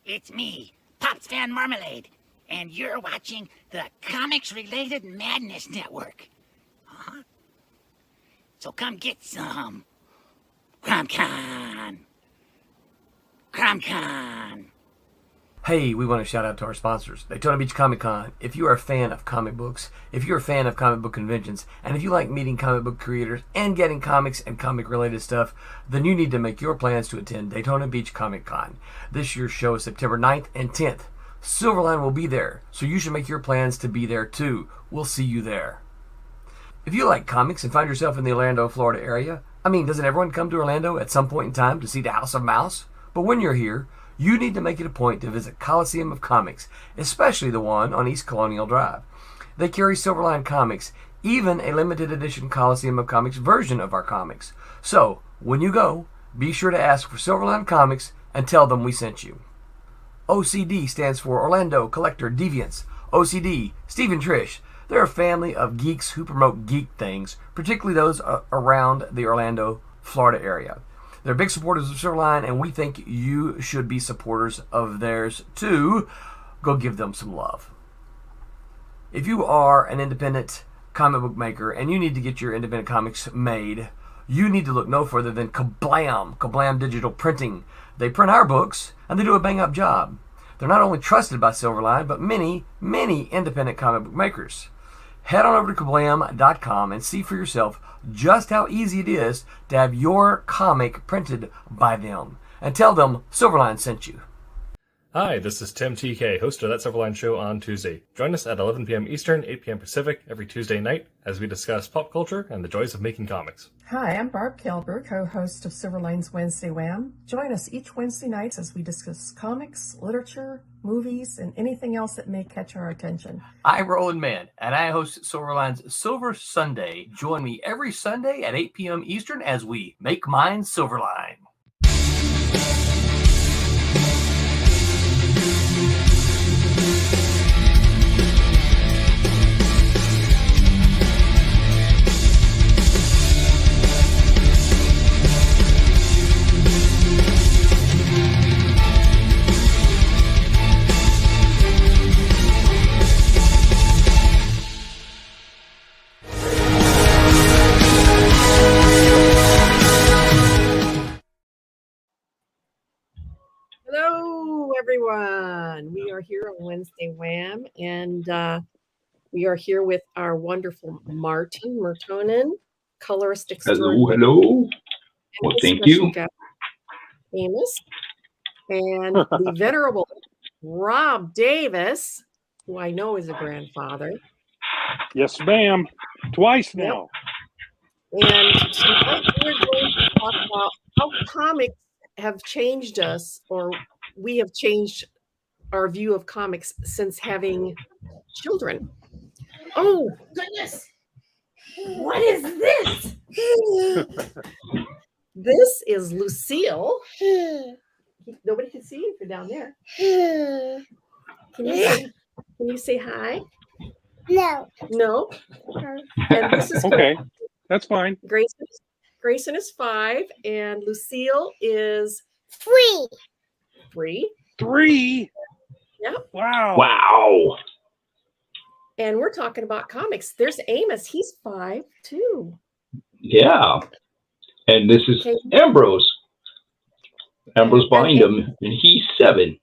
It's me, Pops Van Marmalade, and you're watching the Comics-Related Madness Network. Uh-huh. So come get some. CromCon. Hey, we want to shout out to our sponsors, Daytona Beach Comic Con. If you are a fan of comic books, if you're a fan of comic book conventions, and if you like meeting comic book creators and getting comics and comic-related stuff, then you need to make your plans to attend Daytona Beach Comic Con. This year's show is September 9th and 10th. Silverline will be there, so you should make your plans to be there too. We'll see you there. If you like comics and find yourself in the Orlando, Florida area, doesn't everyone come to Orlando at some point in time to see the House of Mouse? But when you're here, you need to make it a point to visit Coliseum of Comics, especially the one on East Colonial Drive. They carry Silverline Comics, even a limited edition Coliseum of Comics version of our comics. So, when you go, be sure to ask for Silverline Comics and tell them we sent you. OCD stands for Orlando Collector Deviants. OCD, Steve and Trish, they're a family of geeks who promote geek things, particularly those around the Orlando, Florida area. They're big supporters of Silverline, and we think you should be supporters of theirs too. Go give them some love. If you are an independent comic book maker and you need to get your independent comics made, you need to look no further than Kablam Digital Printing. They print our books, and they do a bang-up job. They're not only trusted by Silverline, but many, many independent comic book makers. Head on over to kablam.com and see for yourself just how easy it is to have your comic printed by them. And tell them Silverline sent you. Hi, this is Tim TK, host of That Silverline Show on Tuesday. Join us at 11 p.m. Eastern, 8 p.m. Pacific every Tuesday night as we discuss pop culture and the joys of making comics. Hi, I'm Barb Kilber, co-host of Silverline's Wednesday Wham. Join us each Wednesday night as we discuss comics, literature, movies, and anything else that may catch our attention. I'm Roland Mann, and I host Silverline's Silver Sunday. Join me every Sunday at 8 p.m. Eastern as we make mine Silverline. Everyone, we are here on Wednesday Wham, and we are here with our wonderful Martin Mertonen, colorist extraordinary. Hello. Well, thank you. Amos, and the venerable Rob Davis, who I know is a grandfather. Yes, ma'am. Twice now. Yep. And tonight we're going to talk about how comics have changed us, or we have changed our view of comics since having children. Oh, goodness. What is this? This is Lucille. Nobody can see you if you're down there. Can you say hi? No. No? And this is okay. That's fine. Grayson is 5, and Lucille is 3. 3? Yep. Wow. And we're talking about comics. There's Amos. He's 5 too. Yeah. And this is Ambrose. Ambrose Bindham, and he's 7.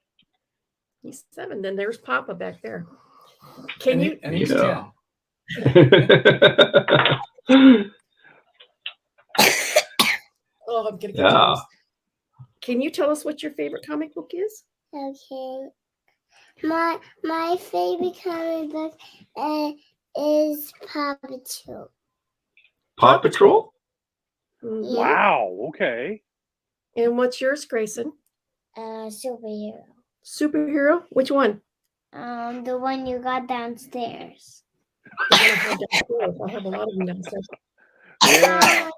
He's 7. Then there's Papa back there. Can you? And he's 10. Oh, I'm gonna get jealous. Can you tell us what your favorite comic book is? Okay. My favorite comic book is Paw Patrol. Paw Patrol? Mm-hmm. Wow. Okay. And what's yours, Grayson? Superhero. Superhero? Which one? The one you got downstairs. The one I have downstairs. I have a lot of them downstairs. Yeah.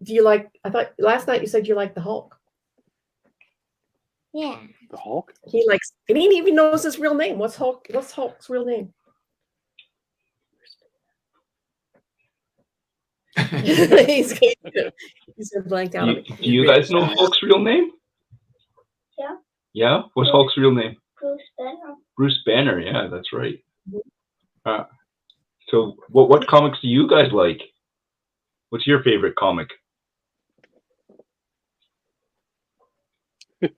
Do you like? I thought last night you said you liked the Hulk. Yeah. The Hulk? He likes, and he even knows his real name. What's Hulk's real name? He's blanked out. Do you guys know Hulk's real name? Yeah. Yeah? What's Hulk's real name? Bruce Banner. Bruce Banner. Yeah, that's right. So what comics do you guys like? What's your favorite comic? If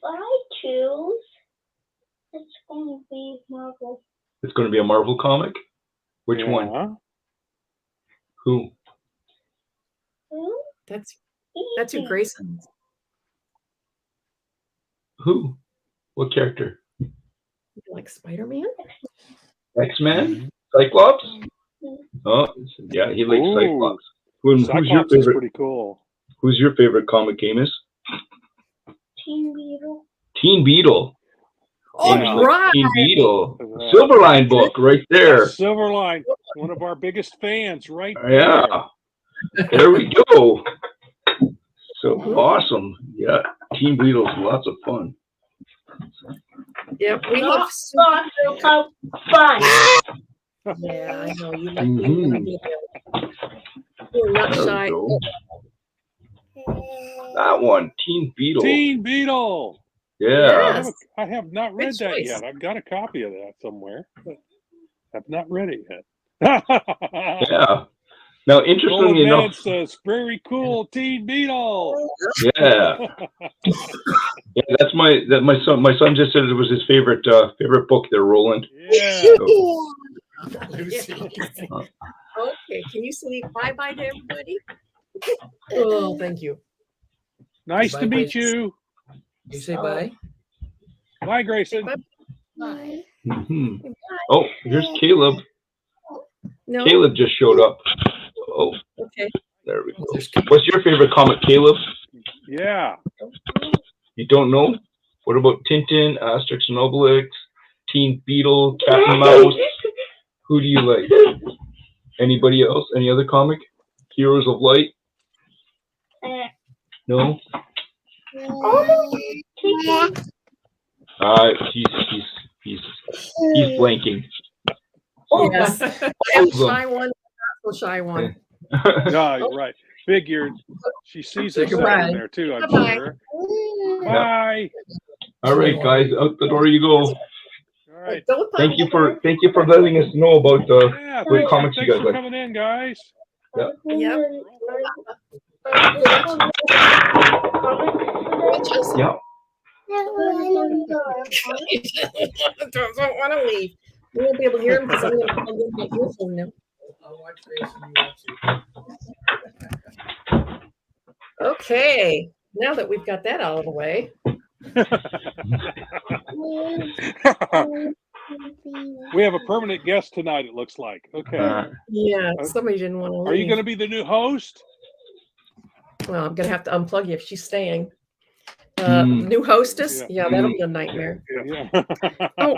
I choose, it's going to be Marvel. It's going to be a Marvel comic? Which one? Who? That's who Grayson. Who? What character? Like Spider-Man? X-Men? Cyclops? Oh, yeah, he likes Cyclops. Who's your favorite? Is pretty cool. Who's your favorite comic, Amos? Teen Beetle. Teen Beetle. Oh, right. Teen Beetle. Silverline book right there. Silverline, one of our biggest fans, right there. Yeah. There we go. So awesome. Yeah. Teen Beetle's lots of fun. Yep, we have fun. Yeah, I know. You like You're not shy. That one, Teen Beetle. Teen Beetle. Yeah. Yes. I have not read Good that choice. yet. I've got a copy of that somewhere, but I've not read it yet. Yeah. Now, interestingly enough, Ned says, very cool, Teen Beetle. yeah, yeah, that's my son. My son just said it was his favorite book there, Roland. Yeah. So, Okay, can you say bye-bye to everybody? Oh, thank you. Nice Bye, to meet Grace. you. You say bye. Bye, Grayson. Bye. mhm. Oh, here's Caleb. No? Caleb just showed up. Oh, Okay. there we go. What's your favorite comic, Caleb? Yeah. You don't know? What about Tintin, Asterix and Obelix, Teen Beetle, Captain Mouse? Who do you like? Anybody else? Any other comic? Heroes of Light? No? He's blanking. Yes. I have a shy one, not so shy one. No, you're right. Figured. She sees herself Goodbye. in there too, I'm Bye-bye. sure. Bye. All right, guys, out the door you go. All right. Don't Thank you for letting us know about Yeah, what comics you thanks guys for like. coming in, guys. Yep. Yeah. Don't want to leave. We won't be able to hear him because I'm going to plug in my earphone now. I'll watch Grayson. You watch it. Okay. Now that we've got that out of the way. We have a permanent guest tonight, it looks like. Okay. Yeah, somebody didn't want to leave. Are you going to be the new host? Well, I'm going to have to unplug you if she's staying. New hostess? Yeah, that'll be a nightmare. Yeah. Oh,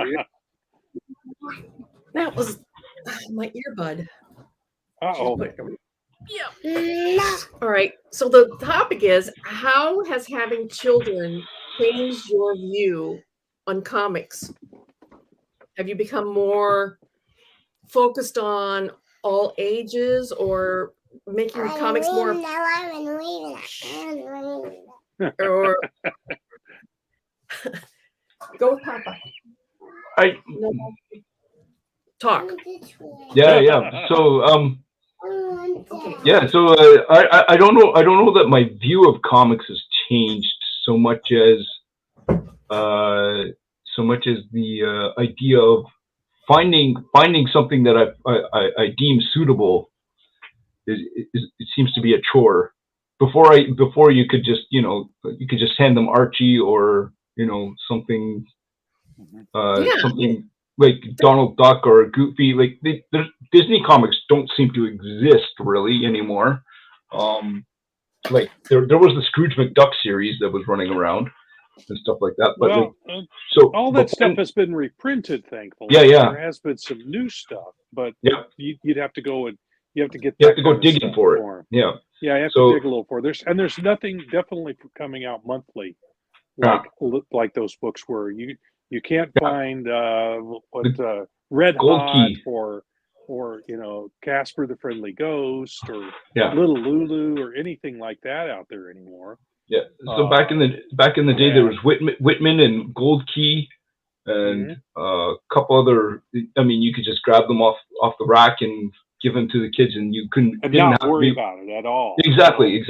that was my earbud. Uh-oh. Yeah. All right. So the topic is, how has having children changed your view on comics? Have you become more focused on all ages or making comics more? Or go with Papa. No. Talk. Yeah. So Okay. yeah. So I don't know. I don't know that my view of comics has changed so much as the idea of finding something that I deem suitable it seems to be a chore. Before you could just hand them Archie or something something like Donald Duck or Goofy. Like Disney comics don't seem to exist really anymore. Like there was the Scrooge McDuck series that was running around and stuff like that. But Well, so all that stuff has been reprinted, thankfully. Yeah. There has been some new stuff, but Yeah. you'd have to go and you have to get. You have to go digging for it. 'em. Yeah. Yeah, you have So- to dig a little for it. There's nothing definitely coming out monthly like those books were. You can't find Red Gold Hot Key. or Casper the Friendly Ghost or Yeah. Little Lulu or anything like that out there anymore. Yeah. So back in the day, there was Whitman and Gold Key, and a couple other. I mean, you could just grab them off the rack and give them to the kids, and you didn't not have worry to about it at all. Exactly.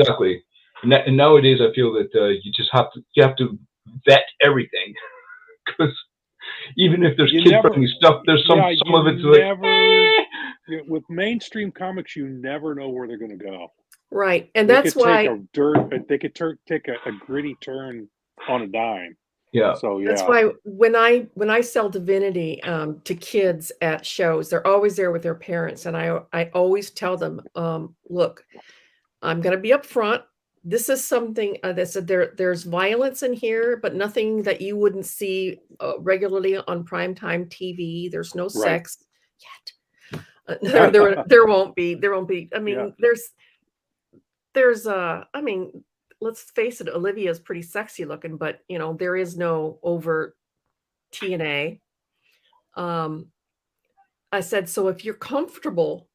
And nowadays, I feel that you just have to vet everything, because even if there's kid-friendly stuff, there's some of it's like. With mainstream comics, you never know where they're going to go. Right, and that's why they could take a gritty turn on a dime. Yeah. So that's why when I sell Divinity to kids at shows, they're always there with their parents, and I always tell them, look, I'm going to be upfront. This is something that said there's violence in here, but nothing that you wouldn't see regularly on primetime TV. There's no sex yet. There won't be. I mean, there's I mean, let's face it, Olivia's pretty sexy looking, but there is no overt TNA. I said, so if you're comfortable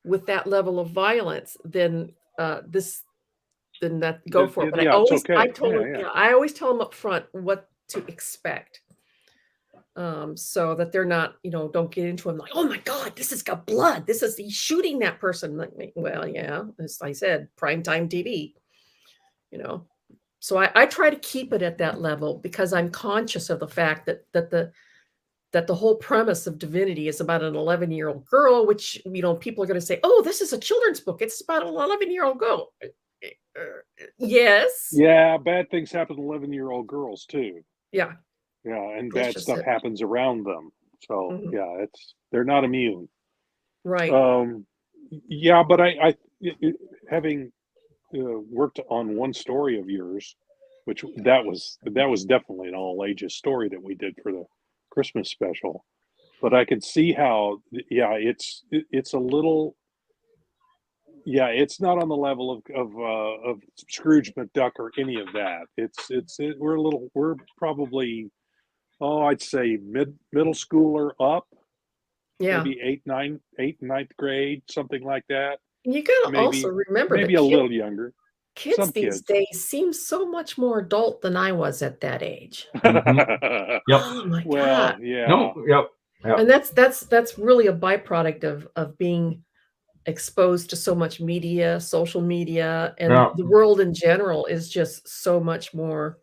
with that level of violence, then that go for it. But I always tell them up front what to expect. So that they're not, don't get into them like, oh my God, this has got blood. He's shooting that person. Like, well, yeah, as I said, primetime TV, So I try to keep it at that level because I'm conscious of the fact that the whole premise of Divinity is about an 11-year-old girl, which, people are going to say, oh, this is a children's book. It's about an 11-year-old girl. Yes. Yeah, bad things happen to 11-year-old girls too. Yeah. Yeah, and bad stuff happens around them. So they're not immune. Right. Yeah, but I having worked on one story of yours, which that was definitely an all ages story that we did for the Christmas special. But I could see how it's a little. Yeah, it's not on the level of Scrooge McDuck or any of that. We're probably. Oh, I'd say middle schooler up. Yeah. Maybe 8th, 9th grade, something like that. You gotta also remember maybe a little younger. Kids these days seem so much more adult than I was at that age. Yep. Oh my God. Yeah. No, yep. And that's really a byproduct of being exposed to so much media, social media, and the world in general is just so much more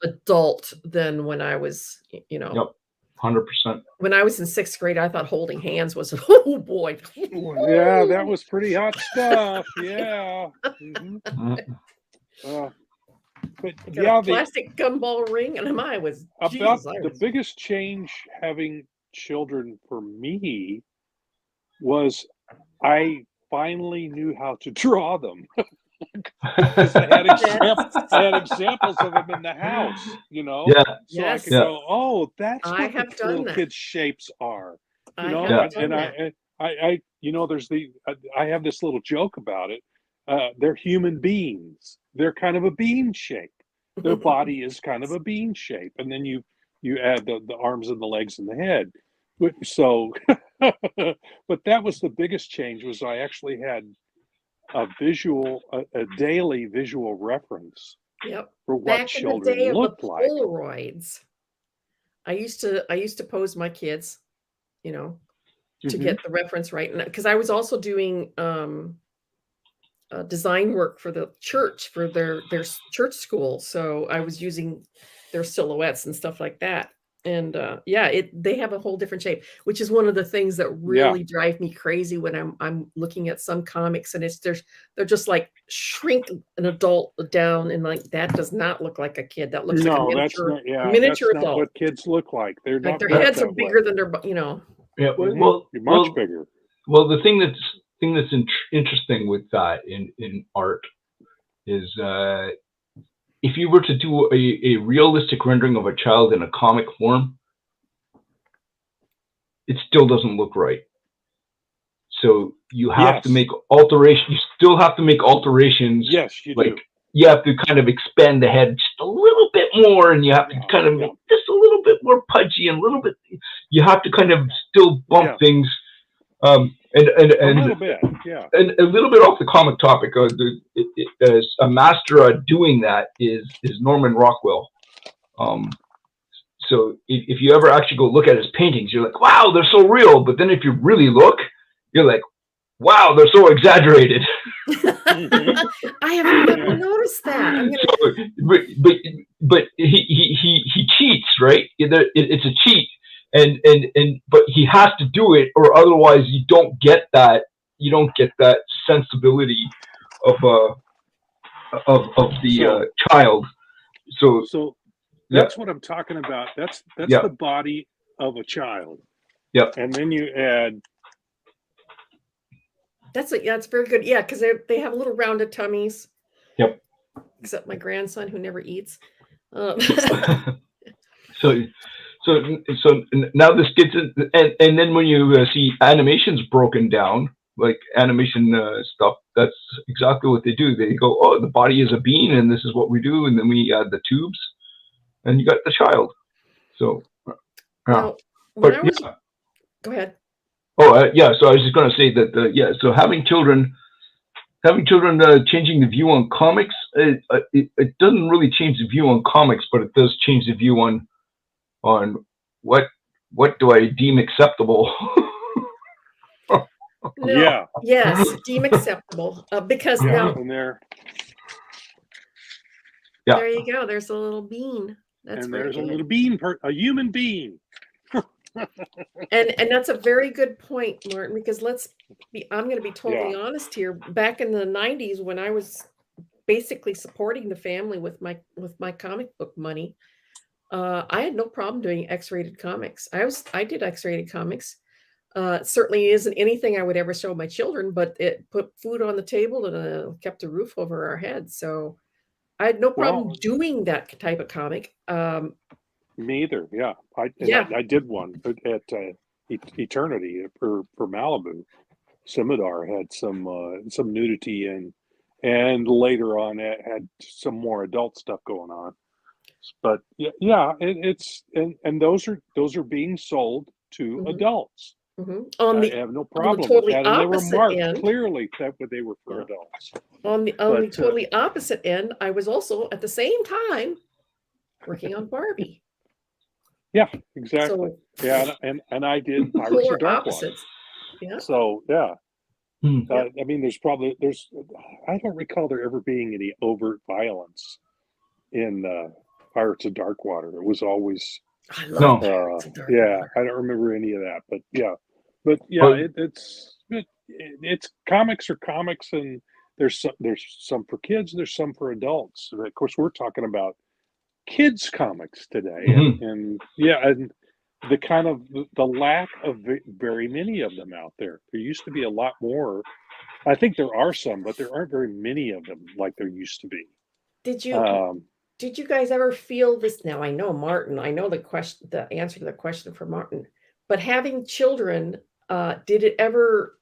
adult than when I was, 100%. When I was in 6th grade, I thought holding hands was, oh boy. Yeah, that was pretty hot stuff. Yeah. But a plastic gumball ring, and I was the biggest change having children for me was I finally knew how to draw them. Because I had examples of them in the house, Yeah. So I could go, oh, that's what the little kids' shapes are, I have this little joke about it. They're human beings. They're kind of a bean shape. Their body is kind of a bean shape, and then you add the arms and the legs and the head. So, but that was the biggest change. Was I actually had a daily visual reference for what Back children in the day look of the like. Polaroids, I used to pose my kids, to get the reference right, because I was also doing design work for the church for their church school, so I was using their silhouettes and stuff like that. And they have a whole different shape, which is one of the things that really drive me crazy when I'm looking at some comics, and they're just like shrink an adult down, and like that does not look like a kid. That looks like a miniature, miniature that's adult. Not what kids look like. They're like not their heads are bigger than their, Yeah, much bigger. Well, the thing that's interesting with that in art is if you were to do a realistic rendering of a child in a comic form, it still doesn't look right. So you have to make alterations. You still have to make alterations. Yes, you do. You have to kind of expand the head just a little bit more, and you have to kind of make this a little bit more pudgy and a little bit. You have to kind of still bump things. A little bit, yeah. And a little bit off the comic topic, a master at doing that is Norman Rockwell. So if you ever actually go look at his paintings, you're like, wow, they're so real. But then if you really look, you're like, wow, they're so exaggerated. I haven't never noticed that. But he cheats, right? It's a cheat, but he has to do it, or otherwise you don't get that sensibility of the child. So that's what I'm talking about. That's the body of a child. Yeah. And then you add. That's very good. Yeah, because they have little rounded tummies. Yep. Except my grandson, who never eats. So now this gets in, and then when you see animations broken down, like animation stuff, that's exactly what they do. They go, oh, the body is a bean, and this is what we do, and then we add the tubes, and you got the child. So, now, but go ahead. Oh yeah, so I was just going to say that so having children changing the view on comics, it doesn't really change the view on comics, but it does change the view on what do I deem acceptable. No. Yeah. Yes, deem acceptable because now there you go. There's a little bean. That's and very there's good. a little bean, a human being. And that's a very good point, Martin, because I'm going to be totally honest here. Back in the 90s, when I was basically supporting the family with my comic book money, I had no problem doing X-rated comics. I did X-rated comics. Certainly isn't anything I would ever show my children, but it put food on the table and kept a roof over our heads. So I had no problem doing that type of comic. Me either. Yeah. I did one at Eternity for Malibu. Scimitar had some nudity and later on it had some more adult stuff going on. But it's those are being sold to adults. Mm-hmm. I have no problem with that, and they were marked clearly that they were for adults. On the totally opposite end, I was also at the same time working on Barbie. Yeah, exactly. So, and I did Pirates of Dark Water. Yeah. So I mean, I don't recall there ever being any overt violence in Pirates of Dark Water. It was always I love Pirates of Dark Water. I don't remember any of that, but it's comics are comics, and there's some for kids, there's some for adults. Of course, we're talking about kids comics today, and the kind of the lack of very many of them out there. There used to be a lot more. I think there are some, but there aren't very many of them like there used to be. Did you guys ever feel this? Now I know Martin, I know the answer to the question for Martin, but having children, did it ever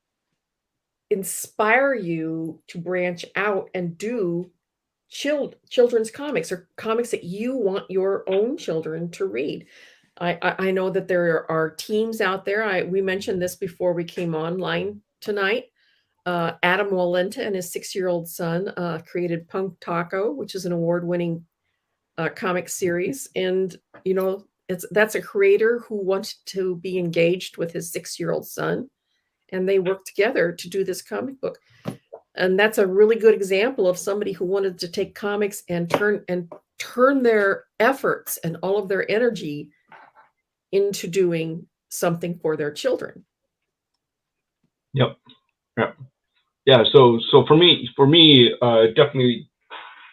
inspire you to branch out and do children's comics or comics that you want your own children to read? I know that there are teams out there. We mentioned this before we came online tonight. Adam Walenta and his 6-year-old son created Punk Taco, which is an award-winning comic series. And, that's a creator who wants to be engaged with his 6-year-old son. And they worked together to do this comic book. And that's a really good example of somebody who wanted to take comics and turn their efforts and all of their energy into doing something for their children. Yep. Yeah. So for me, definitely,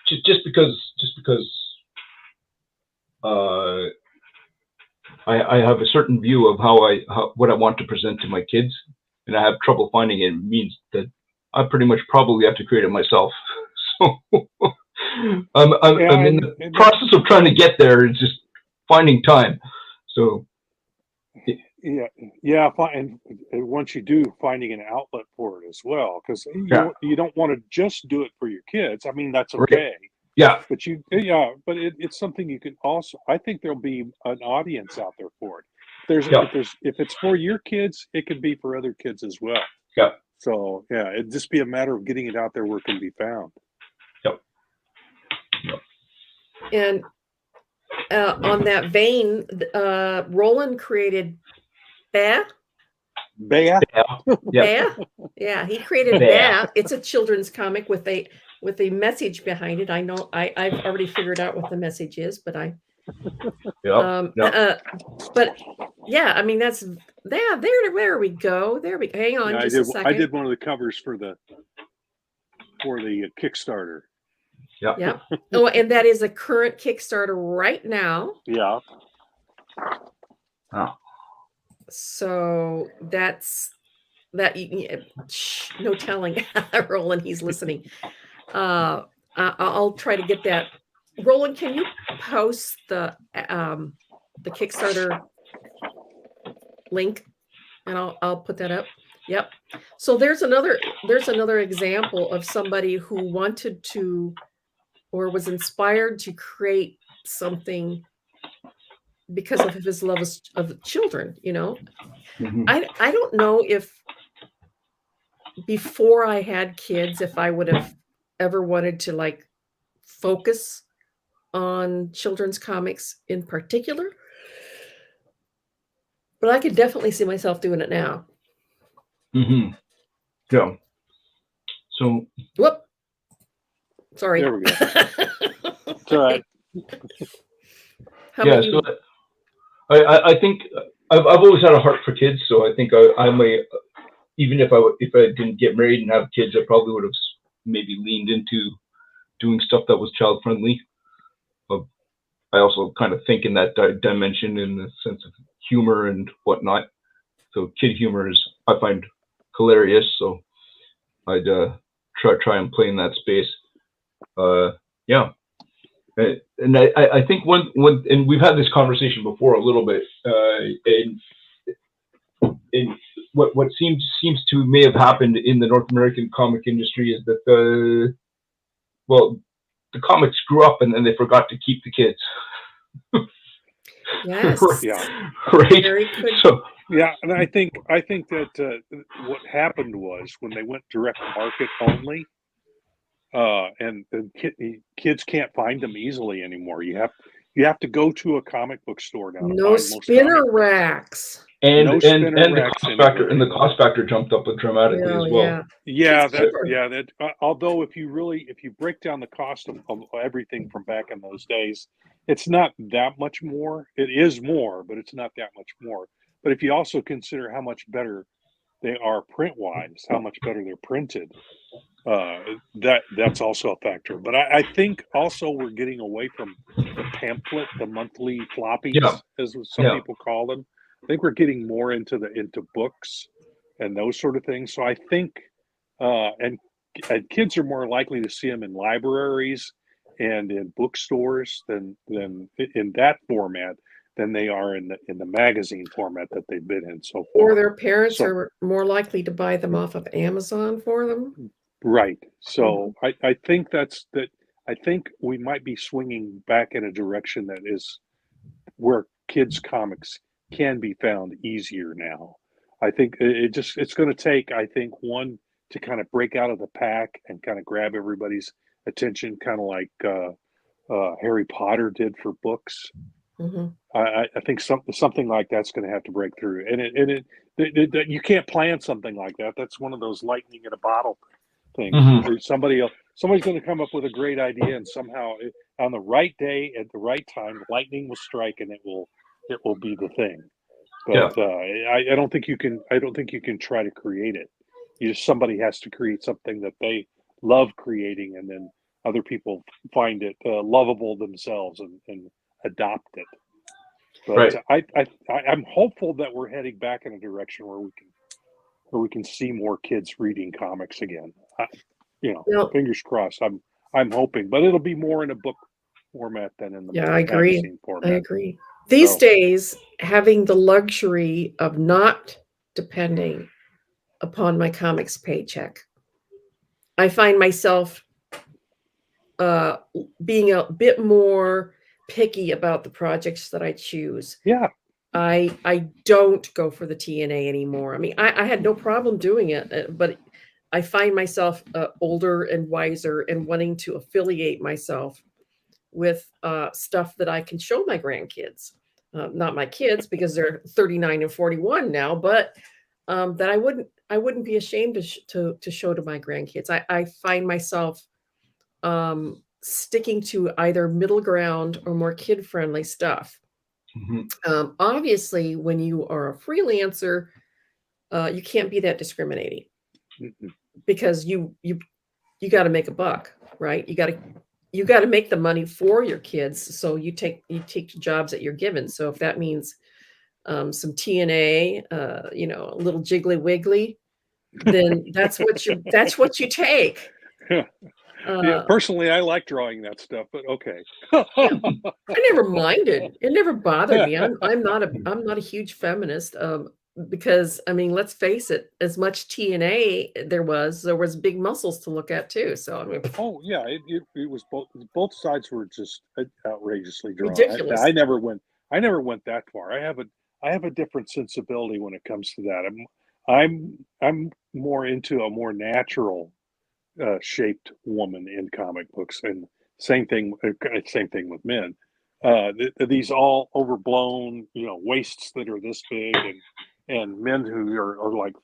just because I have a certain view of what I want to present to my kids, and I have trouble finding it, means that I pretty much probably have to create it myself. So I'm in the process of trying to get there. It's just finding time. So and once you do, finding an outlet for it as well, because you don't want to just do it for your kids. I mean, that's okay. Yeah, but it's something you can also. I think there'll be an audience out there for it. If it's for your kids, it could be for other kids as well. Yeah. So yeah, it'd just be a matter of getting it out there where it can be found. Yep. And on that vein, Roland created Bear. Bea? Yeah. Yeah, he created Bear. Bear. It's a children's comic with a message behind it. I know I've already figured out what the message is, but but yeah, I mean that's there we go. Hang on Yeah, just a second. I did one of the covers for the Kickstarter. Yeah. Oh, and that is a current Kickstarter right now. Yeah. Oh. So that's that. No telling, Roland. He's listening. I'll try to get that. Roland, can you post the Kickstarter link, and I'll put that up. Yep. So there's another example of somebody who wanted to or was inspired to create something because of his love of children, you know. Mhm. I don't know if before I had kids, if I would have ever wanted to like focus on children's comics in particular, but I could definitely see myself doing it now. Mm-hmm. Yeah. So. Whoop. Sorry. There we go. It's all right. So I think I've always had a heart for kids, so I think I may, even if I didn't get married and have kids, I probably would have maybe leaned into doing stuff that was child friendly. I also kind of think in that dimension in the sense of humor and whatnot. So kid humor is I find hilarious, so I'd try and play in that space. Yeah. And I think one and we've had this conversation before a little bit. In what seems to may have happened in the North American comic industry is that the comics grew up and then they forgot to keep the kids. Yes. Yeah. Right. So yeah, and I think that what happened was when they went direct market only. And kids can't find them easily anymore. You have to go to a comic book store now. No spinner racks. And no spinner racks the cost factor jumped up dramatically as well. Yeah. Although if you break down the cost of everything from back in those days, it's not that much more. It is more, but it's not that much more. But if you also consider how much better they are print wise, how much better they're printed, that's also a factor. But I think also we're getting away from the pamphlet, the monthly floppies, as some people call them. I think we're getting more into books and those sort of things. So I think and kids are more likely to see them in libraries and in bookstores than in that format than they are in the magazine format that they've been in so far. Or their parents are more likely to buy them off of Amazon for them. Right. So I think I think we might be swinging back in a direction that is where kids comics can be found easier now. I think it's going to take, I think, one to kind of break out of the pack and kind of grab everybody's attention, kind of like Harry Potter did for books. Mm-hmm. I think something like that's going to have to break through, and you can't plan something like that. That's one of those lightning in a bottle things. Mm-hmm. Somebody's going to come up with a great idea, and somehow on the right day at the right time, lightning will strike, and it will be the thing. But I don't think you can. I don't think you can try to create it. Somebody has to create something that they love creating, and then other people find it lovable themselves and adopt it. But I'm hopeful that we're heading back in a direction where we can see more kids reading comics again. Fingers crossed. I'm hoping, but it'll be more in a book format than in the magazine format. I agree. These days, having the luxury of not depending upon my comics paycheck, I find myself being a bit more picky about the projects that I choose. Yeah. I don't go for the TNA anymore. I mean, I had no problem doing it, but I find myself older and wiser and wanting to affiliate myself with stuff that I can show my grandkids. Not my kids because they're 39 and 41 now, but that I wouldn't be ashamed to show to my grandkids. I find myself sticking to either middle ground or more kid-friendly stuff. Mhm. Obviously, when you are a freelancer, you can't be that discriminating because you got to make a buck, right? You got to make the money for your kids, so you take the jobs that you're given. So if that means some TNA, a little jiggly wiggly, then that's what you take. Yeah, personally, I like drawing that stuff, but okay. I never minded. It never bothered me. I'm not a huge feminist because I mean, let's face it. As much TNA there was big muscles to look at too. So I mean, Oh yeah, it was both sides were just outrageously drawn. ridiculous. I never went that far. I have a different sensibility when it comes to that. I'm more into a more natural shaped woman in comic books, and same thing with men. These all overblown, waists that are this big, and men who are like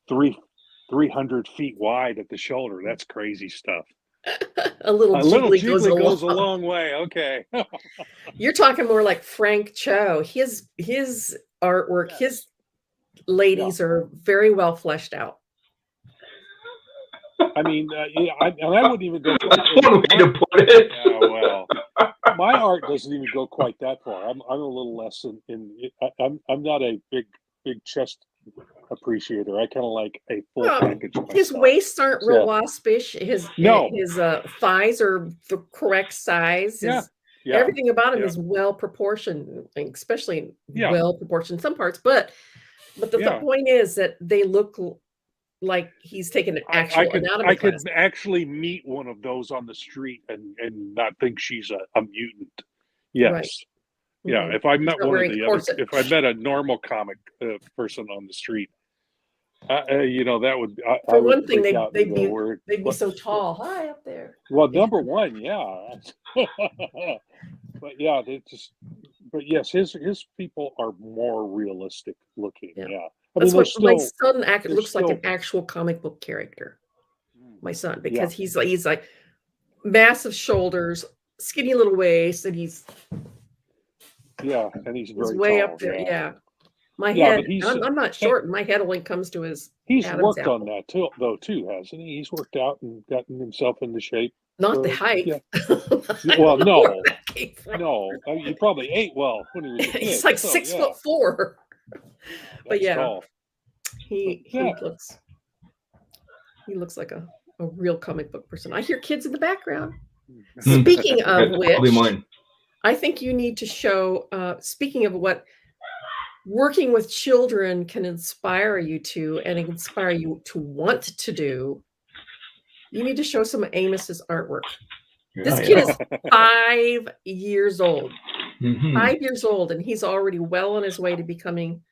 300 feet wide at the shoulder. That's crazy stuff. A little jiggly goes a long way. Okay. You're talking more like Frank Cho. His artwork, his ladies are very well fleshed out. I mean, I wouldn't even go. That's one way to put it. Yeah, well, my art doesn't even go quite that far. I'm a little less I'm not a big chest appreciator. I kind of like a full package. His waists aren't real waspish. His thighs are the correct size. Everything about him is well proportioned, especially well proportioned some parts. But the point is that they look like he's taken an actual anatomy I class. could actually meet one of those on the street and not think she's a mutant. Yes. Right. Yeah. Mhm. If I met if I met a normal comic person on the street, that would. For one thing, they'd be so tall, high up there. Well, number one, yeah. But yeah, but yes, his people are more realistic looking. Yeah. That's what my son looks like, an actual comic book character. My son, because he's like massive shoulders, skinny little waist, and he's very way tall, up there. Yeah. My Yeah, head. but I'm not short, and my head only comes to his. He's Adam's worked apple. on that too, hasn't he? He's worked out and gotten himself into shape. Not the height. Yeah. Well, no. He probably ate well when he was a kid. He's like 6'4". But yeah, tall. he looks like a real comic book person. I hear kids in the background. Speaking of which, I think you need to show. Speaking of what working with children can inspire you to, and inspire you to want to do, you need to show some of Amos's artwork. This kid is 5 years old. 5 years old, and he's already well on his way to becoming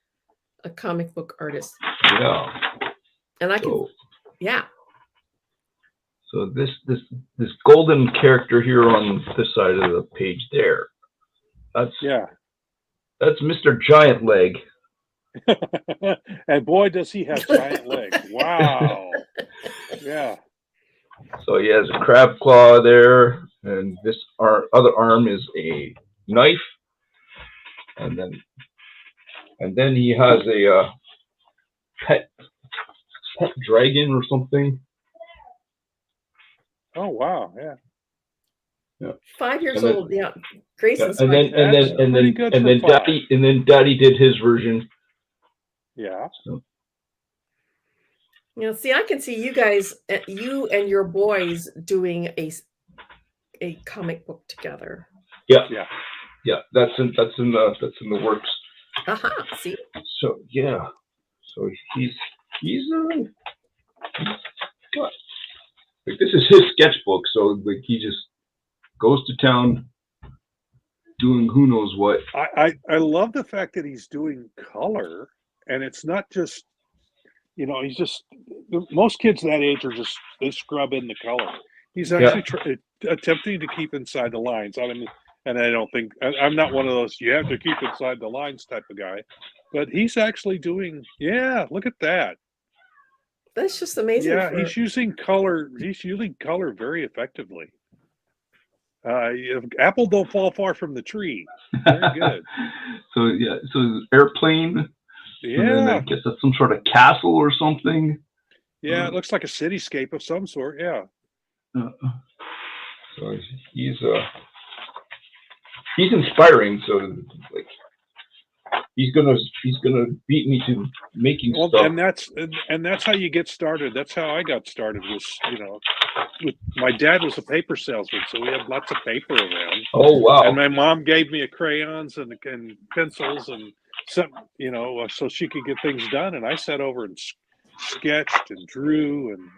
a comic book artist. Yeah. And I can, So this golden character here on this side of the page there, that's Mr. Giant Leg. And boy, does he have giant legs. Wow. Yeah. So he has a crab claw there, and this other arm is a knife, and then he has a pet dragon or something. Oh wow! Yeah. 5 years old. Yeah. Grayson's and then Daddy did his version. Yeah. So. See, I can see you guys, you and your boys doing a comic book together. Yeah. That's in the works. See. So yeah. So he's what? Like, this is his sketchbook. So like he just goes to town, doing who knows what. I love the fact that he's doing color, and it's not just, he's just, most kids that age are just, they scrub in the color. He's actually attempting to keep inside the lines. And I don't think, I'm not one of those, you have to keep inside the lines type of guy, but he's actually doing, look at that. That's just amazing. Yeah, he's using color very effectively. Apple don't fall far from the tree. Very good. So airplane. Yeah. And then I guess that's some sort of castle or something. Yeah, it looks like a cityscape of some sort. Yeah. So he's inspiring. So like he's gonna beat me to making stuff. And that's how you get started. That's how I got started. My dad was a paper salesman, so we had lots of paper around. Oh wow! And my mom gave me crayons and pencils and some, so she could get things done. And I sat over and sketched and drew and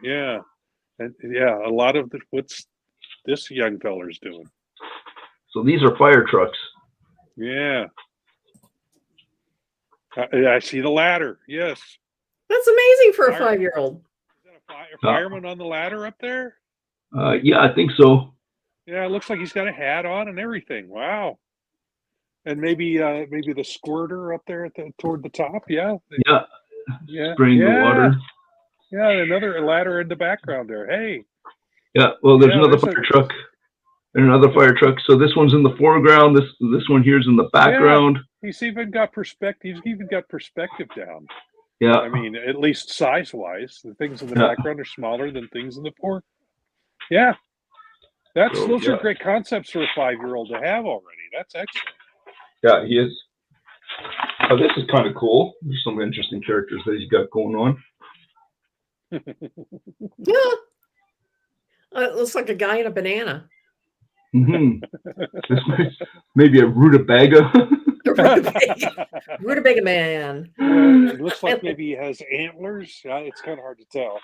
a lot of what's this young feller's doing. So these are fire trucks. Yeah. I see the ladder. Yes. That's amazing for a 5-year-old. Is that a fireman on the ladder up there? Yeah, I think so. Yeah, it looks like he's got a hat on and everything. Wow. And maybe the squirter up there toward the top. Yeah. Yeah. Spraying the water. Yeah, another ladder in the background there. Hey. Yeah. Well, there's another fire truck and another fire truck. So this one's in the foreground. This one here's in the background. Yeah, he's even got perspective. He's even got perspective down. Yeah. I mean, at least size-wise, the things in the background are smaller than things in the foreground. Yeah. Those are great concepts for a 5-year-old to have already. That's excellent. Yeah, he is. Oh, this is kind of cool. There's some interesting characters that he's got going on. Yeah. It looks like a guy in a banana. Maybe a rutabaga. Rutabaga man. It looks like maybe he has antlers. It's kind of hard to tell.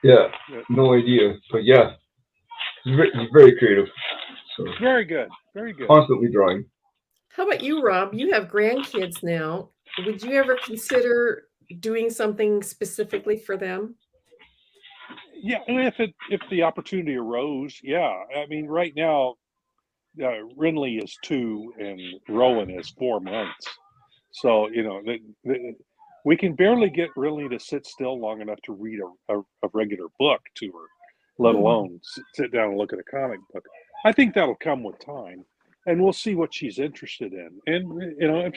Yeah, no idea. But yeah, he's very creative. So very good. Very good. Constantly drawing. How about you, Rob? You have grandkids now. Would you ever consider doing something specifically for them? Yeah, if the opportunity arose, yeah. I mean, right now, Renly is 2 and Rowan is 4 months. So, we can barely get Renly to sit still long enough to read a regular book to her, let alone sit down and look at a comic book. I think that'll come with time, and we'll see what she's interested in. And, if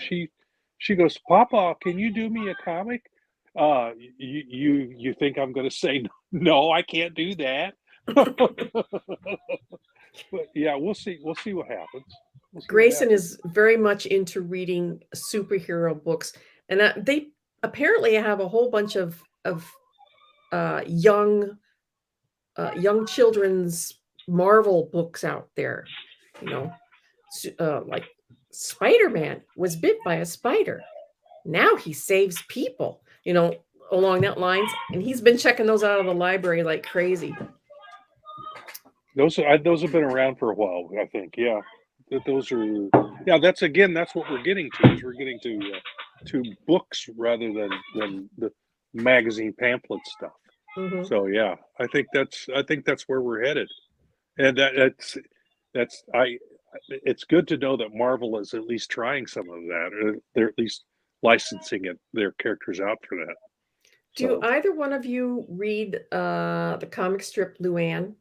she goes, Papa, can you do me a comic? You think I'm going to say, no, I can't do that. But yeah, we'll see what happens. Grayson is very much into reading superhero books, and they apparently have a whole bunch of young children's Marvel books out there. Like Spider-Man was bit by a spider. Now he saves people. Along that lines, and he's been checking those out of the library like crazy. Those have been around for a while, I think. Yeah, that's what we're getting to. Is we're getting to books rather than the magazine pamphlet stuff. Mm-hmm. So yeah, I think that's where we're headed, and it's good to know that Marvel is at least trying some of that, or they're at least licensing their characters out for that. Do either one of you read the comic strip Luann?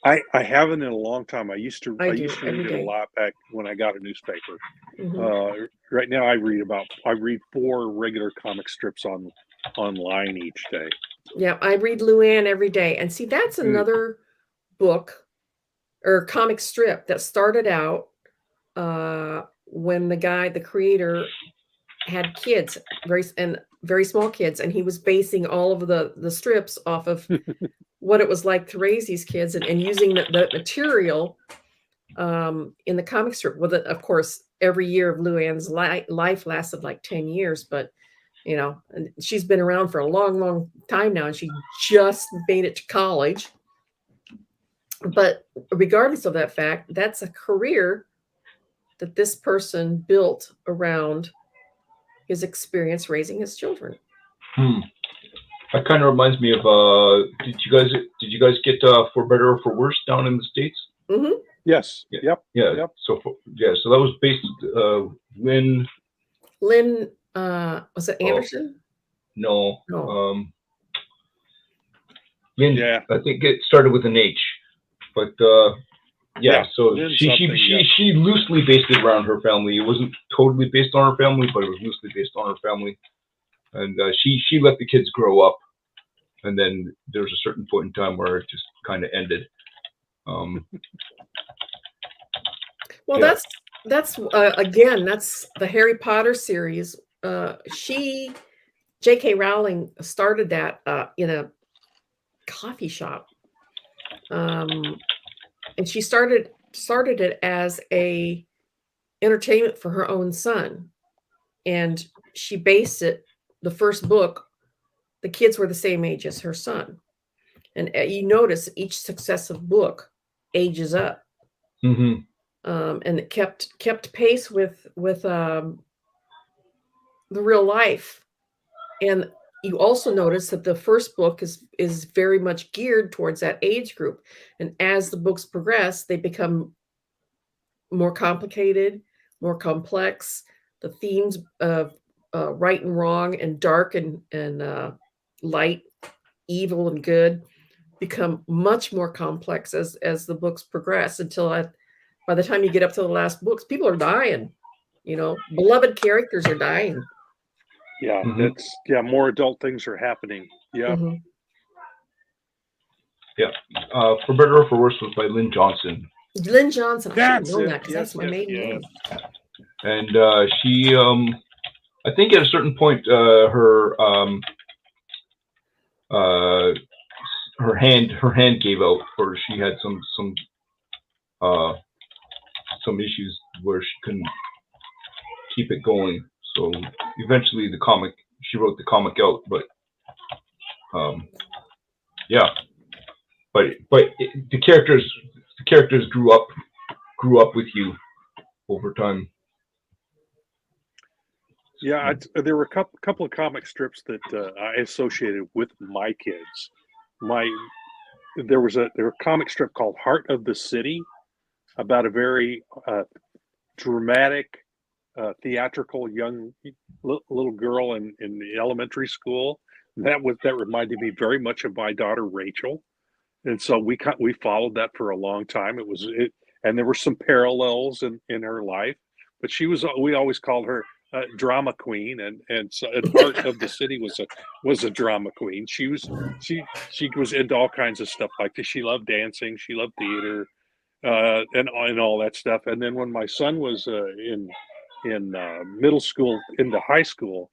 I haven't in a long time. I used to read it a lot back when I got a newspaper. Mm-hmm. Right now, I read 4 regular comic strips online each day. Yeah, I read Luann every day, and see, that's another book or comic strip that started out when the creator had kids, very small kids, and he was basing all of the strips off of what it was like to raise these kids and using the material in the comic strip. Well, of course, every year of Luann's life lasted like 10 years, but she's been around for a long, long time now, and she just made it to college. But regardless of that fact, that's a career that this person built around his experience raising his children. That kind of reminds me of did you guys get For Better or For Worse down in the States? Mm-hmm. Yes. Yeah. Yep. Yeah. So that was based Lynn. Was it Anderson? No. No. Lynn. Yeah. I think it started with an H, but yeah. So Lynn she loosely based it around her family. It wasn't totally based on her family, but it was loosely based on her family. And she let the kids grow up, and then there was a certain point in time where it just kind of ended. Well, yeah. That's again, that's the Harry Potter series. J.K. Rowling started that in a coffee shop, and she started it as a entertainment for her own son, and she based it. The first book, the kids were the same age as her son, and you notice each successive book ages up. Mm-hmm. And it kept pace with the real life. And you also notice that the first book is very much geared towards that age group. And as the books progress, they become more complicated, more complex. The themes of right and wrong and dark and light, evil and good become much more complex as the books progress, until by the time you get up to the last books, people are dying. Beloved characters are dying. Yeah, more adult things are happening. Yeah. Mm-hmm. Yeah. For Better or For Worse was by Lynn Johnson. Lynn Johnson. I should have known that, because Yes, that's my maiden name. And she, I think at a certain point, her hand gave out, or she had some issues where she couldn't keep it going. So eventually she wrote the comic out, but yeah. But the characters grew up with you over time. Yeah, there were a couple of comic strips that I associated with my kids. There was a comic strip called Heart of the City, about a very dramatic, theatrical young little girl in elementary school. That reminded me very much of my daughter Rachel, and so we followed that for a long time. And there were some parallels in her life, but we always called her drama queen, and so Heart of the City was a drama queen. She was into all kinds of stuff like this. She loved dancing, she loved theater, and all that stuff. And then when my son was in middle school into high school,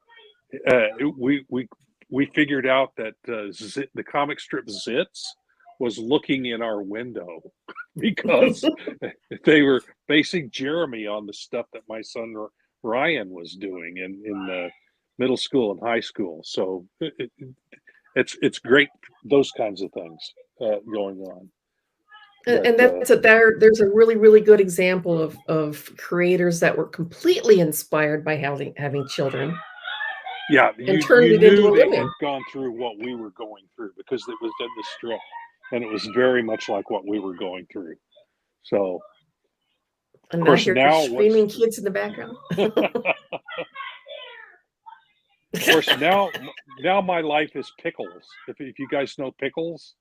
we figured out that the comic strip Zitz was looking in our window because they were basing Jeremy on the stuff that my son Ryan was doing in middle school and high school. So it's great, those kinds of things going on. And there's a really, really good example of creators that were completely inspired by having children. Yeah, and turned it into a living. Had gone through what we were going through, because it was in the strip, and it was very much like what we were going through. So, and of course, now screaming kids in the background. Of course, now my life is Pickles. If you guys know Pickles,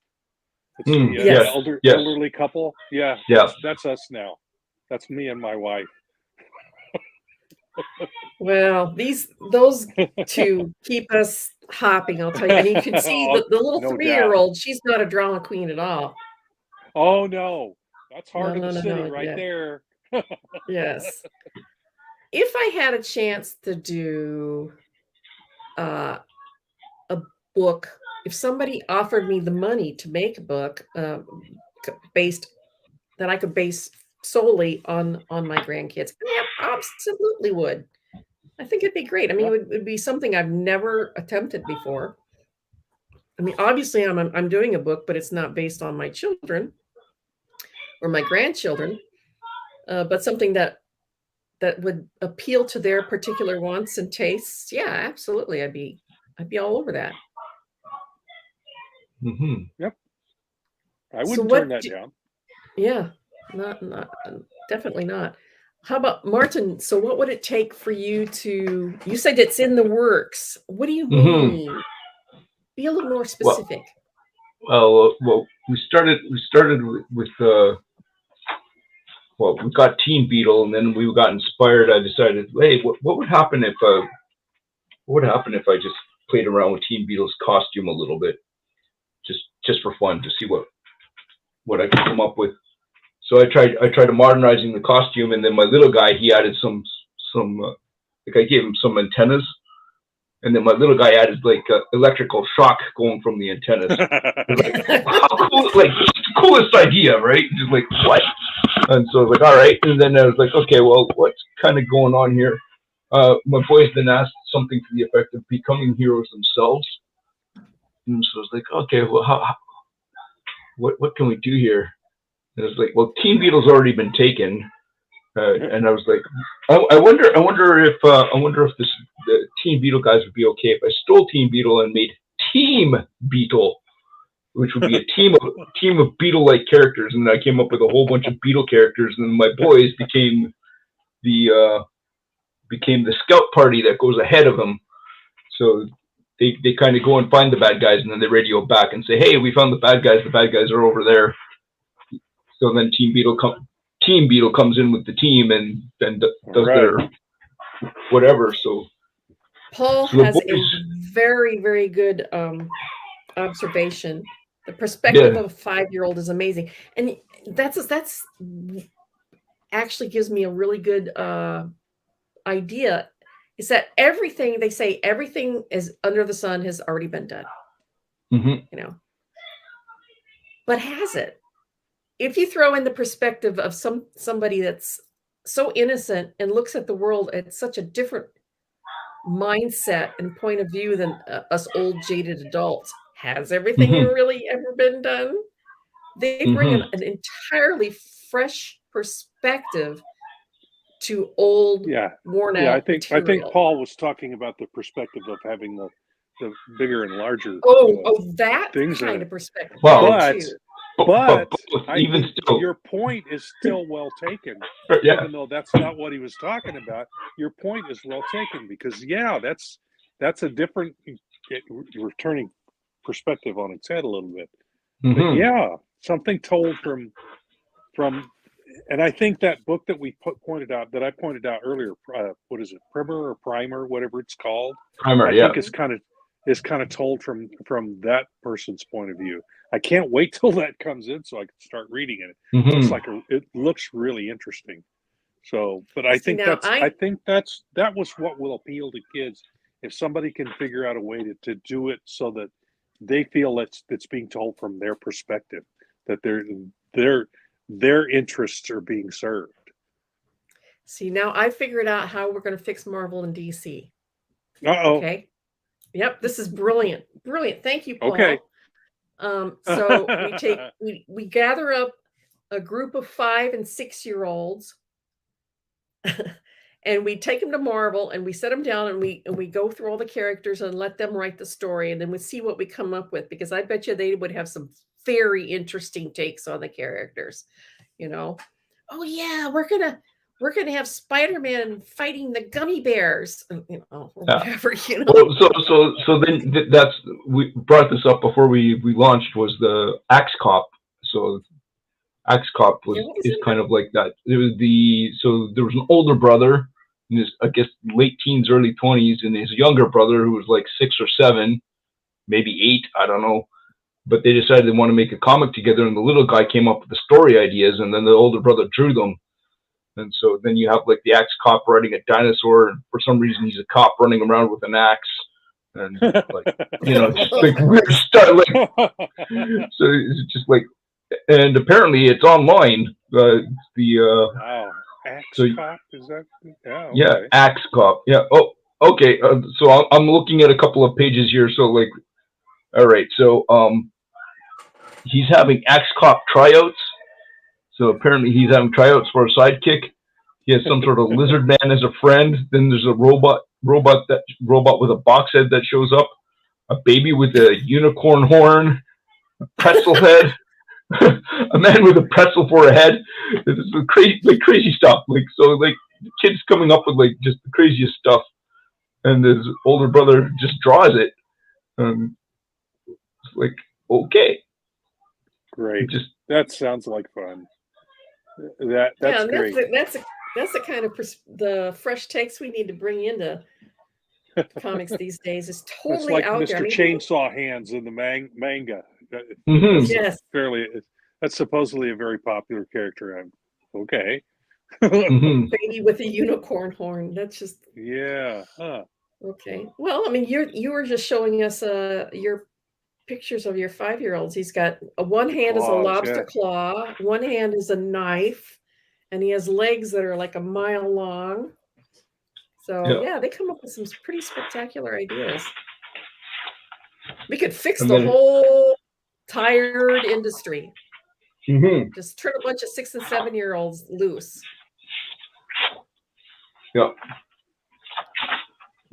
it's the elderly couple. Yeah, that's us now. That's me and my wife. Well, those two keep us hopping, I'll tell you. And you can see the little 3-year-old, she's not a drama queen at all. Oh, no. That's Heart of the City right there. Yes. If I had a chance to do a book, if somebody offered me the money to make a book that I could base solely on my grandkids, I absolutely would. I think it'd be great. I mean, it would be something I've never attempted before. I mean, obviously I'm doing a book, but it's not based on my children. or my grandchildren, but something that would appeal to their particular wants and tastes. Yeah, absolutely. I'd be all over that. Mm-hmm. Yep. I wouldn't turn that down. Yeah, not definitely not. How about Martin? So what would it take for you to, you said it's in the works. What do you mean? Be a little more specific. Well, we started with we got Teen Beetle, and then we got inspired. I decided, hey, what would happen if I just played around with Teen Beetle's costume a little bit, just for fun, to see what I could come up with. So I tried modernizing the costume, and then my little guy, he added some like I gave him some antennas, and then my little guy added like electrical shock going from the antennas. Like, how cool! Like, coolest idea, right? Just like, what? And so I was like, all right. And then I was like, okay, well, what's kind of going on here? My boys then asked something to the effect of becoming heroes themselves. And so I was like, okay, well, what can we do here? And I was like, well, Teen Beetle's already been taken. And I was like, I wonder if the Teen Beetle guys would be okay if I stole Teen Beetle and made Team Beetle, which would be a team of Beetle-like characters. And then I came up with a whole bunch of Beetle characters, and my boys became the scout party that goes ahead of them. So they kind of go and find the bad guys, and then they radio back and say, hey, we found the bad guys. The bad guys are over there. So then Team Beetle comes in with the team and does their whatever. So Paul has a very, very good observation. The perspective of a 5-year-old is amazing, and that's actually gives me a really good idea. Is that everything they say? Everything is under the sun has already been done. You know, but has it? If you throw in the perspective of somebody that's so innocent and looks at the world at such a different mindset and point of view than us old jaded adults, has everything really ever been done? They bring an entirely fresh perspective to old, worn out. Yeah, I think Paul was talking about the perspective of having the bigger and larger. That things kind of perspective. But even still, your point is still well taken. Even though that's not what he was talking about, your point is well taken, because that's a different. You're turning perspective on its head a little bit. But something told from, and I think that book that we pointed out earlier, what is it, Primer, whatever it's called. Primer, I think it's kind of told from that person's point of view. I can't wait till that comes in so I can start reading it. It looks really interesting. So, but I think that was what will appeal to kids, if somebody can figure out a way to do it so that they feel it's being told from their perspective, that their interests are being served. See, now I figured out how we're going to fix Marvel and DC. Okay. Yep, this is brilliant. Thank you, Paul. Okay. So we gather up a group of 5 and 6-year-olds, and we take them to Marvel, and we set them down, and we go through all the characters and let them write the story, and then we see what we come up with, because I bet you they would have some very interesting takes on the characters. You know, oh yeah, we're gonna have Spider-Man fighting the gummy bears, you know, or whatever, you know. So then we brought this up before we launched, was the Axe Cop. So Axe Cop is kind of like that. There was an older brother in his, I guess, late teens, early 20s, and his younger brother who was like 6 or 7, maybe 8, I don't know. But they decided they want to make a comic together, and the little guy came up with the story ideas, and then the older brother drew them. And so then you have like the Axe Cop riding a dinosaur, and for some reason he's a cop running around with an axe, and like, you know, just like weird stuff. Like, so it's just like, and apparently it's online. Wow, Axe Cop, is that? Okay. Yeah, Axe Cop. Yeah. Oh, okay. So I'm looking at a couple of pages here. So like, all right. So he's having Axe Cop tryouts. So apparently he's having tryouts for a sidekick. He has some sort of lizard man as a friend. Then there's a robot with a box head that shows up. A baby with a unicorn horn, a pretzel head, a man with a pretzel for a head. This is crazy stuff. Like the kid's coming up with like just the craziest stuff, and his older brother just draws it. It's like, okay, great. That sounds like fun. That's great. That's the kind of the fresh takes we need to bring into comics these days. It's totally it's like out Mr. there. I mean, Chainsaw Hands in the manga. Yes, that's supposedly a very popular character. Okay. Baby with a unicorn horn. That's just Huh. Okay. Well, I mean, you were just showing us your pictures of your 5-year-olds. He's got one hand is a lobster claw, one hand is a knife, and he has legs that are like a mile long. So they come up with some pretty spectacular ideas. We could fix the whole tired industry. Just turn a bunch of 6 and 7-year-olds loose. Yeah.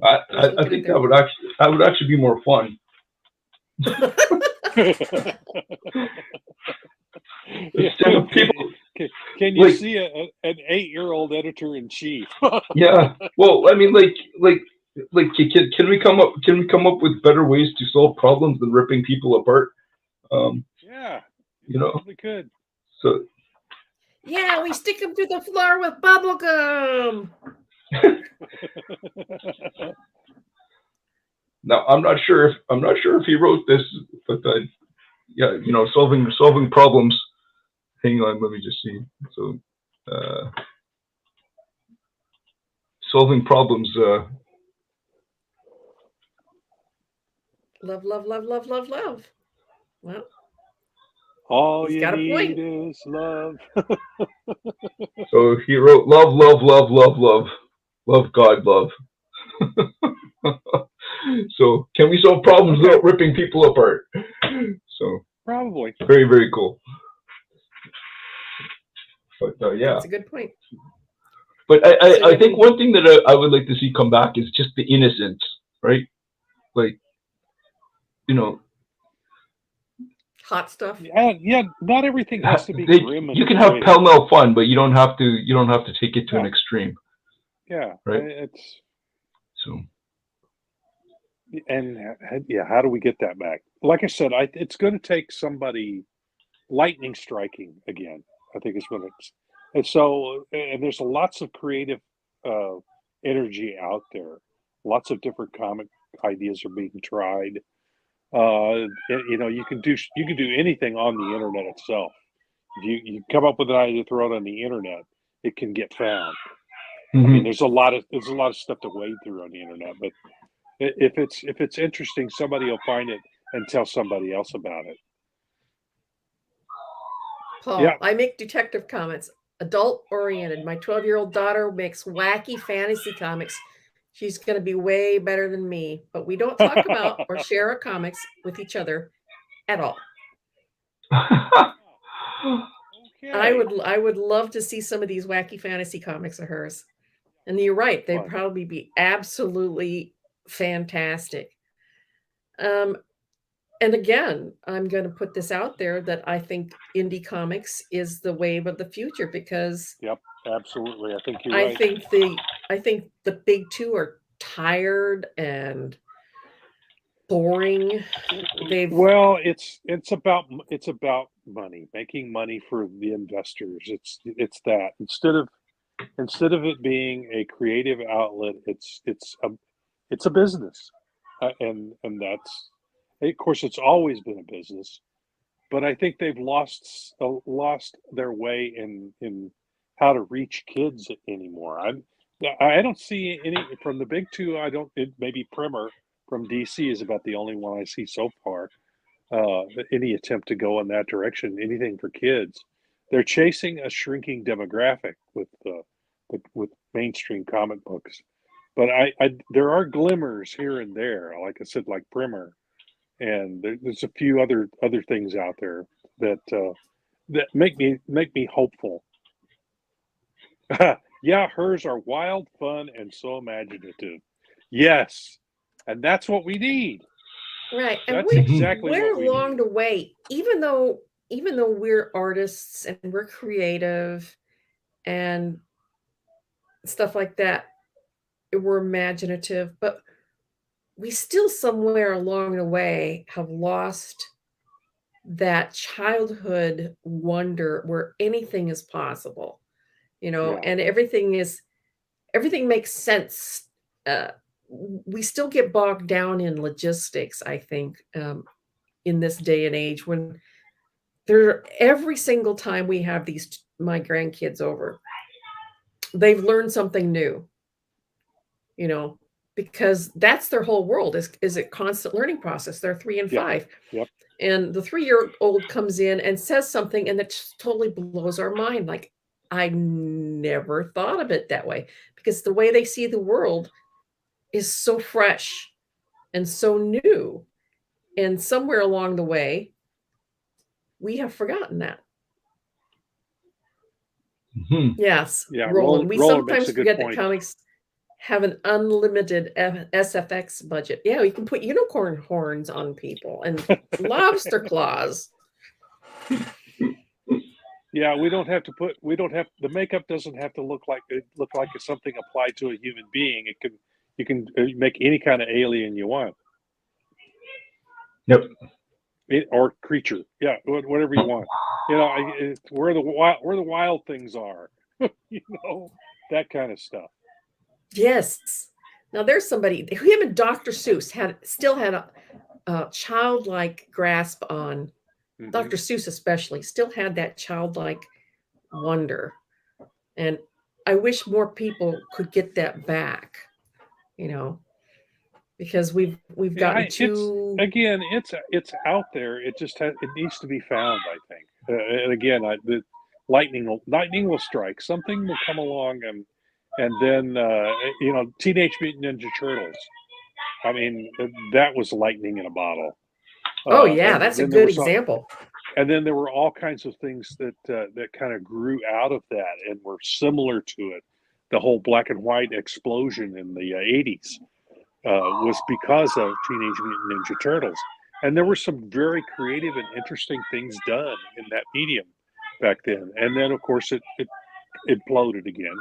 I think that would actually be more fun. Can you see an 8-year-old editor in chief? Yeah. Well, I mean, can we come up with better ways to solve problems than ripping people apart? You probably could. So. Yeah, we stick them to the floor with bubble gum. Now I'm not sure if he wrote this, but solving problems. Hang on, let me just see. So, solving problems. Love. Well, all you need is love. So he wrote love, God, love. So can we solve problems without ripping people apart? So probably very, very cool. But that's a good point. But I think one thing that I would like to see come back is just the innocence, right? Like, hot stuff. Yeah. Not everything has to be grim. You can have pell-mell fun, but you don't have to take it to an extreme. Yeah, right. It's so. And how do we get that back? Like I said, it's going to take somebody lightning striking again. I think is what it's. And so, and there's lots of creative energy out there. Lots of different comic ideas are being tried. You can do anything on the internet itself. If you come up with an idea, throw it on the internet, it can get found. I mean, there's a lot of stuff to wade through on the internet, but if it's interesting, somebody will find it and tell somebody else about it. Paul, I make detective comics, adult oriented. My 12-year-old daughter makes wacky fantasy comics. She's going to be way better than me, but we don't talk about or share our comics with each other at all. Okay. I would love to see some of these wacky fantasy comics of hers. And you're right, they'd probably be absolutely fantastic. And again, I'm going to put this out there that I think indie comics is the wave of the future because absolutely. I think you're right. I think the big two are tired and boring. It's about money, making money for the investors. It's that instead of it being a creative outlet, it's a business, and that's. Of course, it's always been a business, but I think they've lost their way in how to reach kids anymore. I don't see any from the big two. Maybe Primer from DC is about the only one I see so far. Any attempt to go in that direction, anything for kids, they're chasing a shrinking demographic with mainstream comic books. But there are glimmers here and there, like I said, like Primer. And there's a few other things out there that that make me hopeful. Yeah, hers are wild, fun, and so imaginative. Yes, and that's what we need. Right. And That's exactly we're what we along need. the way, even though we're artists and we're creative and stuff like that, we're imaginative, but we still somewhere along the way have lost that childhood wonder where anything is possible, Yeah. and everything makes sense. We still get bogged down in logistics, I think, in this day and age when every single time we have my grandkids over, they've learned something new, because that's their whole world is a constant learning process. They're 3 and 5. Yep. And the 3-year-old comes in and says something and that totally blows our mind. Like, I never thought of it that way, because the way they see the world is so fresh and so new. And somewhere along the way, we have forgotten that. Yes. Yeah, Roland. We Roland makes sometimes a good forget point. that comics have an unlimited SFX budget. Yeah, you can put unicorn horns on people and lobster claws. Yeah, the makeup doesn't have to look like it's something applied to a human being. You can make any kind of alien you want. Yep. Or creature. Yeah, whatever you want. Where the wild things are. That kind of stuff. Yes. Now there's somebody, him and Dr. Seuss still had a childlike grasp on, Dr. Seuss especially, still had that childlike wonder. And I wish more people could get that back, because we've gotten too... It's out there. It just it needs to be found, I think. And again, the lightning will strike. Something will come along and then Teenage Mutant Ninja Turtles. I mean, that was lightning in a bottle. Oh yeah, that's a good example. And then there were all kinds of things that kind of grew out of that and were similar to it. The whole black and white explosion in the 80s was because of Teenage Mutant Ninja Turtles. And there were some very creative and interesting things done in that medium back then. And then, of course, it imploded again.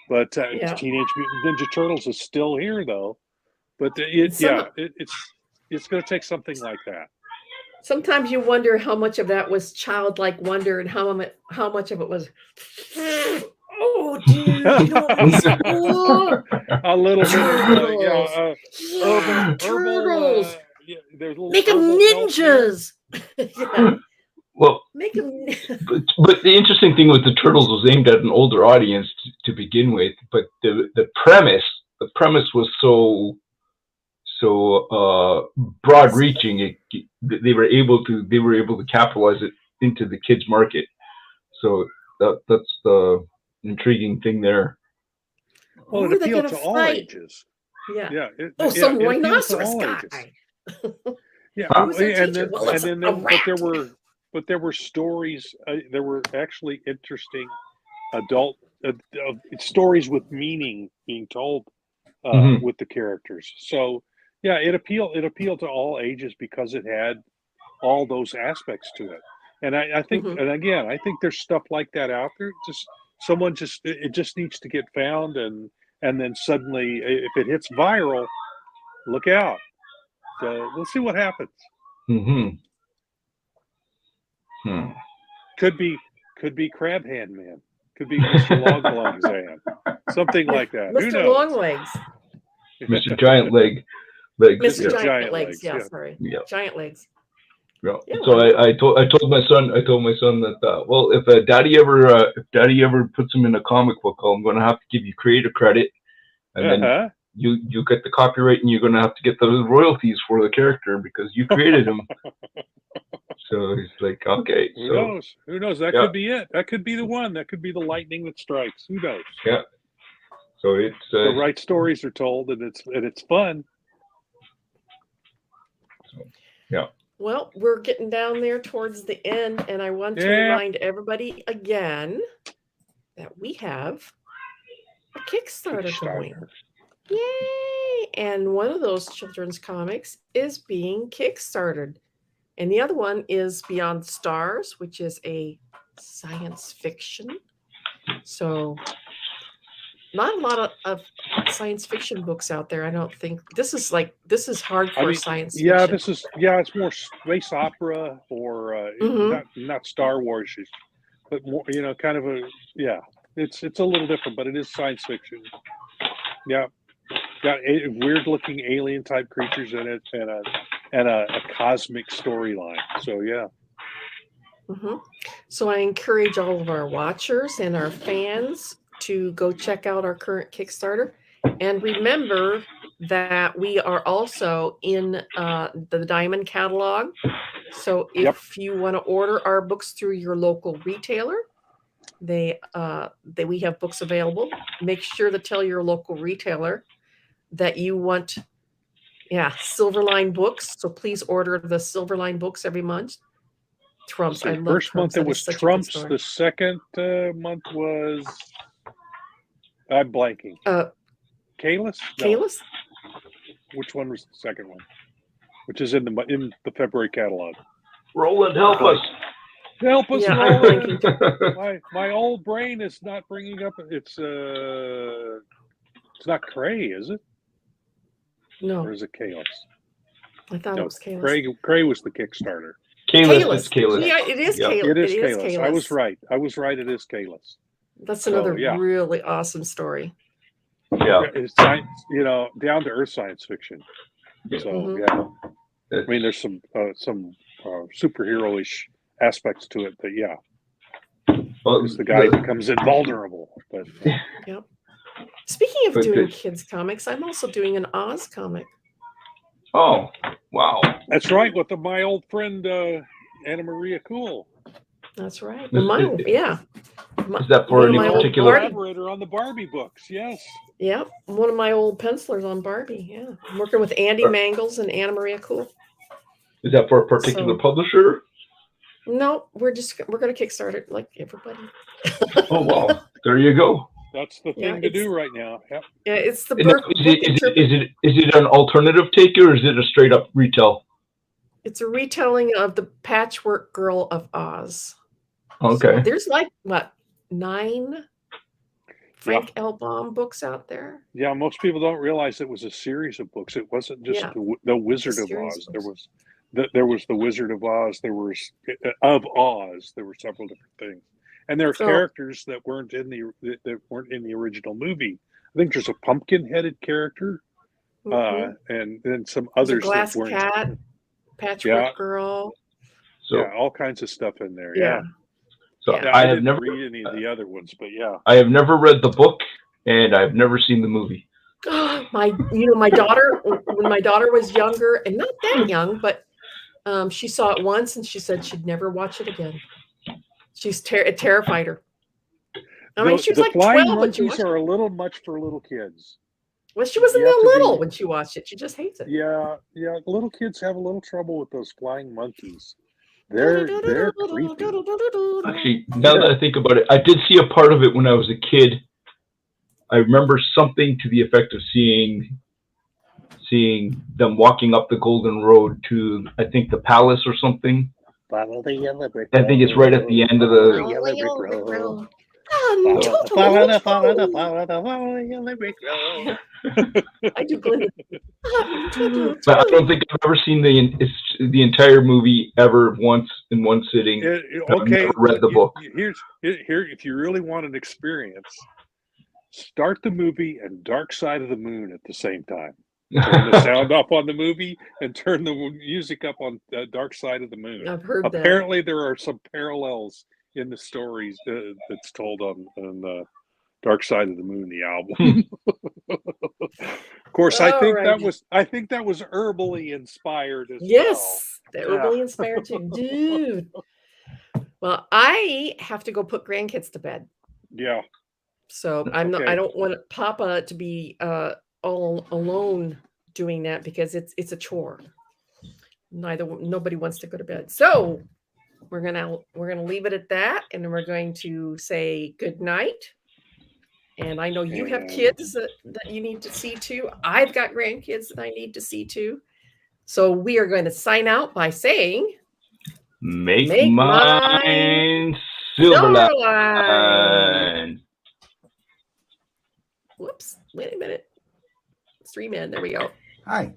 But Teenage Mutant Ninja Turtles is still here, though. But it's going to take something like that. Sometimes you wonder how much of that was childlike wonder and how much of it was, oh, dude, a little bit of turtles. There's make them ninjas. Yeah. Well, make them. but the interesting thing with the Turtles was aimed at an older audience to begin with, but the premise was so broad reaching. They were able to capitalize it into the kids market. So that's the intriguing thing there. Well, it appealed to all ages. Yeah. Some rhinoceros guy. Yeah, but there were stories. There were actually interesting adult stories with meaning being told with the characters. So yeah, it appealed to all ages because it had all those aspects to it. And I think, and again, I think there's stuff like that out there. It just needs to get found, and then suddenly, if it hits viral, look out. So we'll see what happens. Could be Crab Hand Man. Could be Mr. Longlegs hand. Something like that. Mr. Longlegs. Mr. Giant Leg. Mr. Giant Legs. Yeah, sorry. Yeah. Giant Legs. Yeah. So I told my son that well, if daddy ever puts him in a comic book, I'm going to have to give you creator credit, and then you get the copyright, and you're going to have to get the royalties for the character because you created him. So he's like, okay. Who knows? That could be it. That could be the one. That could be the lightning that strikes. Who knows? Yeah. So it's the right stories are told, and it's fun. Yeah. Well, we're getting down there towards the end, and I want to remind everybody again that we have a Kickstarter going. Yay! And one of those children's comics is being kickstarted. And the other one is Beyond Stars, which is a science fiction. So not a lot of science fiction books out there, I don't think. This is hardcore science fiction. It's more space opera or not Star Wars, but more, kind of it's a little different, but it is science fiction. Yeah. Got weird looking alien type creatures in it and a cosmic storyline. So yeah. So I encourage all of our watchers and our fans to go check out our current Kickstarter. And remember that we are also in the Diamond catalog. So if you want to order our books through your local retailer, we have books available. Make sure to tell your local retailer that you want Silverline books. So please order the Silverline books every month. Trumps. So the first month it was Trumps. The second month was I'm blanking. Kalis? No. Kalis? Which one was the second one? Which is in the February catalog. Roland, help us. Help us, Yeah, Roland. My old brain is not bringing up. It's not Cray, is it? No. Or is it Kalis? I thought it was Kalis. Cray was the Kickstarter. Kalis. Yeah, it is Kalis. It is Kalis. I was right. It is Kalis. That's another really awesome story. Yeah. It's science, down to earth science fiction. So I mean, there's some superhero-ish aspects to it, but because the guy becomes invulnerable. But Speaking of doing kids comics, I'm also doing an Oz comic. Oh, wow! That's right, with my old friend Anna Maria Cool. That's right. Is that for any particular collaborator on the Barbie books? Yes. Yeah, one of my old pencilers on Barbie. Yeah, I'm working with Andy Mangles and Anna Maria Cool. Is that for a particular publisher? No, we're going to kickstart it like everybody. Oh wow! There you go. That's the thing to do right now. Yep. Yeah, it's the Burke. Is it an alternative take or is it a straight up retell? It's a retelling of the Patchwork Girl of Oz. Okay. So there's 9 Frank L. Baum books out there. Yeah, most people don't realize it was a series of books. It wasn't just the Wizard of Oz. There was the Wizard of Oz. There was of Oz. There were several different things, and there are characters that weren't in the original movie. I think there's a pumpkin-headed character, and then some others. Glass cat, Patchwork Girl. So all kinds of stuff in there. Yeah. So I have never read any of the other ones, but I have never read the book, and I've never seen the movie. My daughter, when my daughter was younger, and not that young, but she saw it once, and she said she'd never watch it again. It terrified her. I mean, she was like 12 when she watched it. Are a little much for little kids. Well, she wasn't that little when she watched it. She just hates it. Yeah. Little kids have a little trouble with those flying monkeys. They're creepy. Actually, now that I think about it, I did see a part of it when I was a kid. I remember something to the effect of seeing them walking up the Golden Road to, I think, the palace or something. Follow the yellow brick road. I think it's right at the end of the yellow brick road. Follow the yellow brick road. I do believe it. But I don't think I've ever seen the entire movie ever once in one sitting. I've never read the book. Here, if you really want an experience, start the movie and Dark Side of the Moon at the same time. Turn the sound up on the movie and turn the music up on Dark Side of the Moon. I've heard that. Apparently, there are some parallels in the stories that's told on Dark Side of the Moon, the album. Of course, I think that was herbally inspired as well. Yes, herbally inspired too, dude. Well, I have to go put grandkids to bed. Yeah. So I don't want Papa to be all alone doing that because it's a chore. nobody wants to go to bed. So we're gonna leave it at that, and then we're going to say good night. And I know you have kids that you need to see too. I've got grandkids that I need to see too. So we are going to sign out by saying, Make mine Silverline. Whoops, wait a minute. 3 men, there we go. Hi,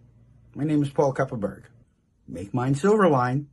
my name is Paul Kupperberg. Make mine Silverline.